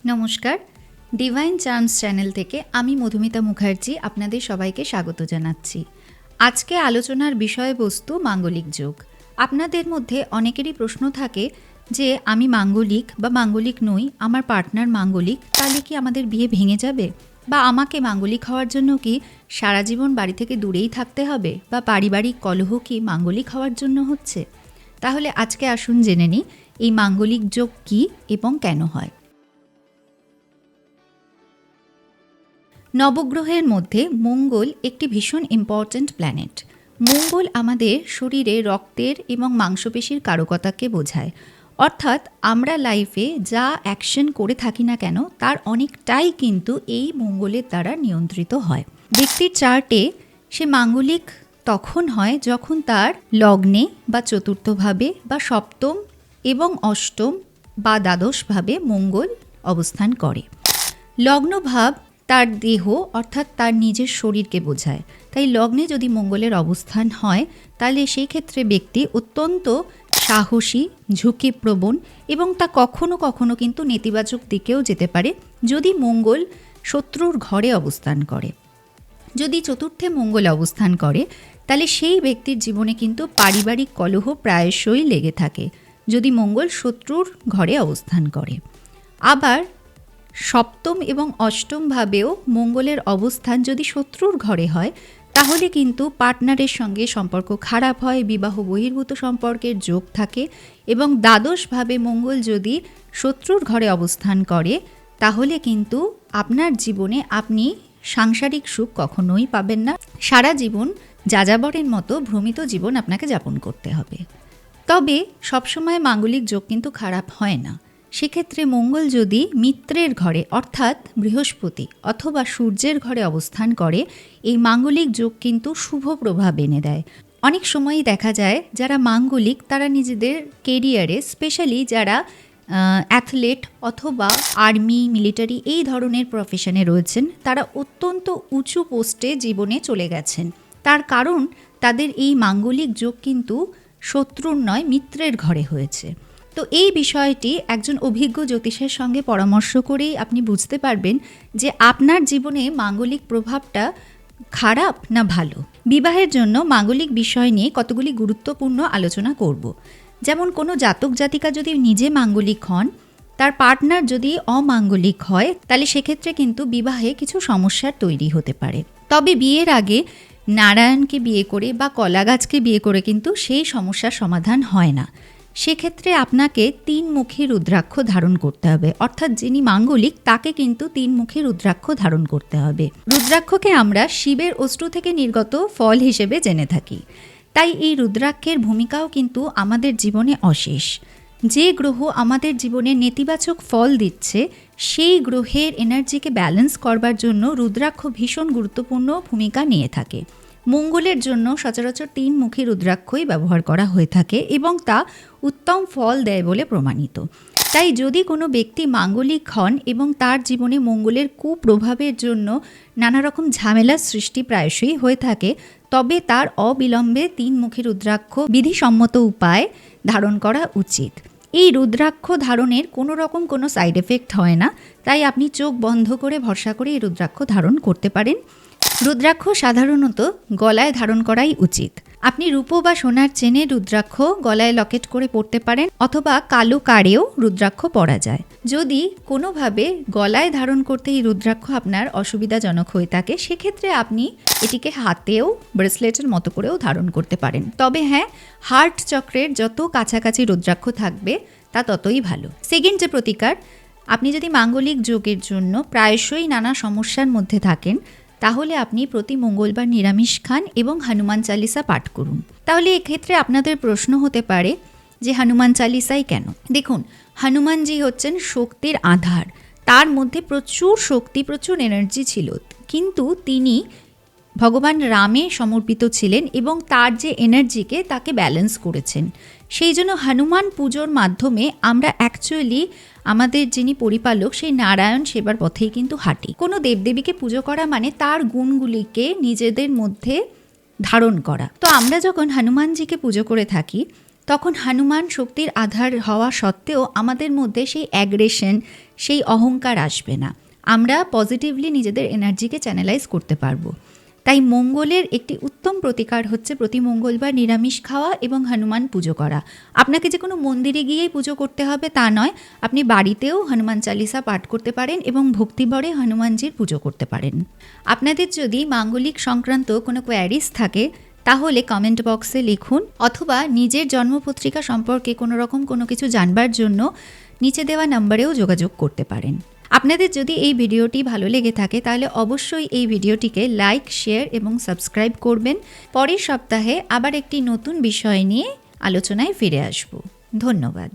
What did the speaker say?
নমস্কার, divine charms channel থেকে আমি মধুমিতা মুখার্জি আপনাদের সবাইকে স্বাগত জানাচ্ছি। আজকে আলোচনার বিষয়বস্তু মাঙ্গলিক যোগ। আপনাদের মধ্যে অনেকেরই প্রশ্ন থাকে যে আমি মাঙ্গলিক বা মাঙ্গলিক নই, আমার পার্টনার মাঙ্গলিক, তাহলে কি আমাদের বিয়ে ভেঙে যাবে? বা আমাকে মাঙ্গলিক হওয়ার জন্য কি সারা জীবন বাড়ি থেকে দূরেই থাকতে হবে? বা পারিবারিক কলহ কি মাঙ্গলিক হওয়ার জন্য হচ্ছে? তাহলে আজকে আসুন জেনে নিই এই মাঙ্গলিক যোগ কী এবং কেন হয়। নবগ্রহের মধ্যে মঙ্গল একটি ভীষণ ইম্পর্ট্যান্ট প্ল্যানেট। মঙ্গল আমাদের শরীরে রক্তের এবং মাংসপেশির কারকতাকে বোঝায়। অর্থাৎ আমরা লাইফে যা অ্যাকশন করে থাকি না কেন তার অনেকটাই কিন্তু এই মঙ্গলের দ্বারা নিয়ন্ত্রিত হয়। ব্যক্তির চার্টে সে মাঙ্গলিক তখন হয় যখন তার লগ্নে বা চতুর্থভাবে বা সপ্তম এবং অষ্টম বা দ্বাদশভাবে মঙ্গল অবস্থান করে। লগ্নভাব তার দেহ অর্থাৎ তার নিজের শরীরকে বোঝায়। তাই লগ্নে যদি মঙ্গলের অবস্থান হয় তাহলে সেই ক্ষেত্রে ব্যক্তি অত্যন্ত সাহসী, ঝুঁকিপ্রবণ এবং তা কখনো কখনো কিন্তু নেতিবাচক দিকেও যেতে পারে যদি মঙ্গল শত্রুর ঘরে অবস্থান করে। যদি চতুর্থে মঙ্গল অবস্থান করে তাহলে সেই ব্যক্তির জীবনে কিন্তু পারিবারিক কলহ প্রায়শই লেগে থাকে যদি মঙ্গল শত্রুর ঘরে অবস্থান করে। আবার সপ্তম এবং অষ্টম ভাবেও মঙ্গলের অবস্থান যদি শত্রুর ঘরে হয় তাহলে কিন্তু পার্টনারের সঙ্গে সম্পর্ক খারাপ হয়, বিবাহ বহির্ভূত সম্পর্কের যোগ থাকে। এবং দ্বাদশভাবে মঙ্গল যদি শত্রুর ঘরে অবস্থান করে তাহলে কিন্তু আপনার জীবনে আপনি সাংসারিক সুখ কখনোই পাবেন না। সারা জীবন যাযাবরের মতো ভ্রমিত জীবন আপনাকে যাপন করতে হবে। তবে সবসময় মাঙ্গলিক যোগ কিন্তু খারাপ হয় না। সেক্ষেত্রে মঙ্গল যদি মিত্রের ঘরে অর্থাৎ বৃহস্পতি অথবা সূর্যের ঘরে অবস্থান করে এই মাঙ্গলিক যোগ কিন্তু শুভ প্রভাব এনে দেয়। অনেক সময়ই দেখা যায় যারা মাঙ্গলিক তারা নিজেদের কেরিয়ারে, স্পেশালি যারা অ্যাথলেট অথবা আর্মি, মিলিটারি এই ধরনের প্রফেশনে রয়েছেন, তারা অত্যন্ত উঁচু পোস্টে জীবনে চলে গেছেন। তার কারণ তাদের এই মাঙ্গলিক যোগ কিন্তু শত্রুর নয় মিত্রের ঘরে হয়েছে। তো এই বিষয়টি একজন অভিজ্ঞ জ্যোতিষের সঙ্গে পরামর্শ করেই আপনি বুঝতে পারবেন যে আপনার জীবনে মাঙ্গলিক প্রভাবটা খারাপ না ভালো। বিবাহের জন্য মাঙ্গলিক বিষয় নিয়ে কতগুলি গুরুত্বপূর্ণ আলোচনা করব। যেমন কোনো জাতক জাতিকা যদি নিজে মাঙ্গলিক হন, তার পার্টনার যদি অমাঙ্গলিক হয় তাহলে সেক্ষেত্রে কিন্তু বিবাহে কিছু সমস্যার তৈরি হতে পারে। তবে বিয়ের আগে নারায়ণকে বিয়ে করে বা কলাগাছকে বিয়ে করে কিন্তু সেই সমস্যার সমাধান হয় না। সেক্ষেত্রে আপনাকে 3-মুখী রুদ্রাক্ষ ধারণ করতে হবে। অর্থাৎ যিনি মাঙ্গলিক তাকে কিন্তু 3-মুখী রুদ্রাক্ষ ধারণ করতে হবে। রুদ্রাক্ষকে আমরা শিবের অশ্রু থেকে নির্গত ফল হিসেবে জেনে থাকি। তাই এই রুদ্রাক্ষের ভূমিকাও কিন্তু আমাদের জীবনে অশেষ। যে গ্রহ আমাদের জীবনে নেতিবাচক ফল দিচ্ছে সেই গ্রহের এনার্জিকে ব্যালেন্স করবার জন্য রুদ্রাক্ষ ভীষণ গুরুত্বপূর্ণ ভূমিকা নিয়ে থাকে। মঙ্গলের জন্য সচরাচর 3-মুখী রুদ্রাক্ষই ব্যবহার করা হয়ে থাকে এবং তা উত্তম ফল দেয় বলে প্রমাণিত। তাই যদি কোনো ব্যক্তি মাঙ্গলিক হন এবং তার জীবনে মঙ্গলের কুপ্রভাবের জন্য নানা রকম ঝামেলার সৃষ্টি প্রায়শই হয়ে থাকে, তবে তার অবিলম্বে 3-মুখী রুদ্রাক্ষ বিধিসম্মত উপায় ধারণ করা উচিত। এই রুদ্রাক্ষ ধারণের কোনো রকম কোনো সাইড এফেক্ট হয় না, তাই আপনি চোখ বন্ধ করে ভরসা করে এই রুদ্রাক্ষ ধারণ করতে পারেন। রুদ্রাক্ষ সাধারণত গলায় ধারণ করাই উচিত। আপনি রূপো বা সোনার চেনে রুদ্রাক্ষ গলায় লকেট করে পরতে পারেন অথবা কালো কারেও রুদ্রাক্ষ পরা যায়। যদি কোনোভাবে গলায় ধারণ করতে এই রুদ্রাক্ষ আপনার অসুবিধাজনক হয়ে থাকে সেক্ষেত্রে আপনি এটিকে হাতেও ব্রেসলেটের মতো করেও ধারণ করতে পারেন। তবে হ্যাঁ, হার্ট চক্রের যত কাছাকাছি রুদ্রাক্ষ থাকবে তা ততই ভালো। সেকেন্ড যে প্রতিকার, আপনি যদি মাঙ্গলিক যোগের জন্য প্রায়শই নানা সমস্যার মধ্যে থাকেন তাহলে আপনি প্রতি মঙ্গলবার নিরামিষ খান এবং হনুমান চালিসা পাঠ করুন। তাহলে এক্ষেত্রে আপনাদের প্রশ্ন হতে পারে যে হনুমান চালিসাই কেন? দেখুন, হনুমানজি হচ্ছেন শক্তির আধার। তার মধ্যে প্রচুর শক্তি, প্রচুর এনার্জি ছিল, কিন্তু তিনি ভগবান রামে সমর্পিত ছিলেন এবং তার যে এনার্জিকে তাকে ব্যালেন্স করেছেন। সেই জন্য হনুমান পুজোর মাধ্যমে আমরা অ্যাকচুয়ালি আমাদের যিনি পরিপালক সেই নারায়ণ সেবার পথেই কিন্তু হাঁটি। কোনো দেবদেবীকে পুজো করা মানে তার গুণগুলিকে নিজেদের মধ্যে ধারণ করা। তো আমরা যখন হনুমানজিকে পুজো করে থাকি তখন হনুমান শক্তির আধার হওয়া সত্ত্বেও আমাদের মধ্যে সেই অ্যাগ্রেশন, সেই অহংকার আসবে না। আমরা পজিটিভলি নিজেদের এনার্জিকে চ্যানেলাইজ করতে পারবো। তাই মঙ্গলের একটি উত্তম প্রতিকার হচ্ছে প্রতি মঙ্গলবার নিরামিষ খাওয়া এবং হনুমান পুজো করা। আপনাকে যে কোনো মন্দিরে গিয়েই পুজো করতে হবে তা নয়, আপনি বাড়িতেও হনুমান চালিসা পাঠ করতে পারেন এবং ভক্তিভরে হনুমানজির পুজো করতে পারেন। আপনাদের যদি মাঙ্গলিক সংক্রান্ত কোনো কোয়ারিজ থাকে তাহলে কমেন্ট বক্সে লিখুন, অথবা নিজের জন্মপত্রিকা সম্পর্কে কোনো কিছু জানবার জন্য নিচে দেওয়া নম্বরেও যোগাযোগ করতে পারেন। আপনাদের যদি এই ভিডিওটি ভালো লেগে থাকে তাহলে অবশ্যই এই ভিডিওটিকে লাইক, শেয়ার এবং সাবস্ক্রাইব করবেন। পরের সপ্তাহে আবার একটি নতুন বিষয় নিয়ে আলোচনায় ফিরে আসব। ধন্যবাদ।